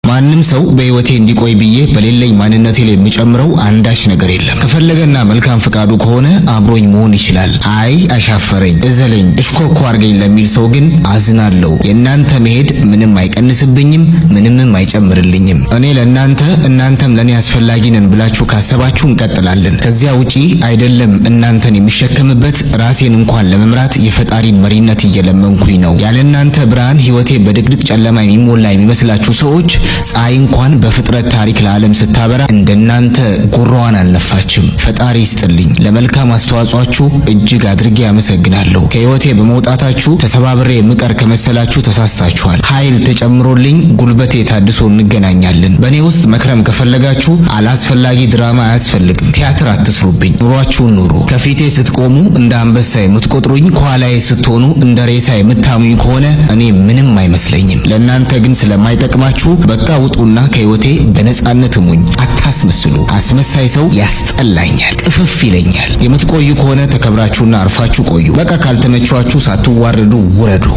ማንም ሰው በህይወቴ እንዲቆይ ብዬ በሌለኝ ማንነቴ ላይ የሚጨምረው አንዳች ነገር የለም። ከፈለገና መልካም ፍቃዱ ከሆነ አብሮኝ መሆን ይችላል። አይ አሻፈረኝ፣ እዘለኝ፣ እሽኮኮ አርገኝ ለሚል ሰው ግን አዝናለሁ። የእናንተ መሄድ ምንም አይቀንስብኝም፣ ምንምም አይጨምርልኝም። እኔ ለእናንተ እናንተም ለኔ አስፈላጊ ነን ብላችሁ ካሰባችሁ እንቀጥላለን። ከዚያ ውጪ አይደለም እናንተን የሚሸከምበት ራሴን እንኳን ለመምራት የፈጣሪን መሪነት እየለመንኩኝ ነው። ያለ እናንተ ብርሃን ህይወቴ በድቅድቅ ጨለማ የሚሞላ የሚመስላችሁ ሰዎች ፀሐይ እንኳን በፍጥረት ታሪክ ለዓለም ስታበራ እንደናንተ ጉሯዋን አልነፋችም። ፈጣሪ ይስጥልኝ። ለመልካም አስተዋጽኦአችሁ እጅግ አድርጌ አመሰግናለሁ። ከህይወቴ በመውጣታችሁ ተሰባብሬ የምቀር ከመሰላችሁ ተሳስታችኋል። ኃይል ተጨምሮልኝ ጉልበቴ ታድሶ እንገናኛለን። በእኔ ውስጥ መክረም ከፈለጋችሁ አላስፈላጊ ድራማ አያስፈልግም። ቲያትር አትስሩብኝ። ኑሯችሁን ኑሩ። ከፊቴ ስትቆሙ እንደ አንበሳ የምትቆጥሩኝ፣ ከኋላዬ ስትሆኑ እንደ ሬሳ የምታሙኝ ከሆነ እኔ ምንም አይመስለኝም። ለእናንተ ግን ስለማይጠቅማችሁ በቃ ውጡና ከህይወቴ በነጻነት እሙኝ። አታስመስሉ። አስመሳይ ሰው ያስጠላኛል፣ ቅፍፍ ይለኛል። የምትቆዩ ከሆነ ተከብራችሁና አርፋችሁ ቆዩ። በቃ ካልተመቻችሁ ሳትዋረዱ ውረዱ።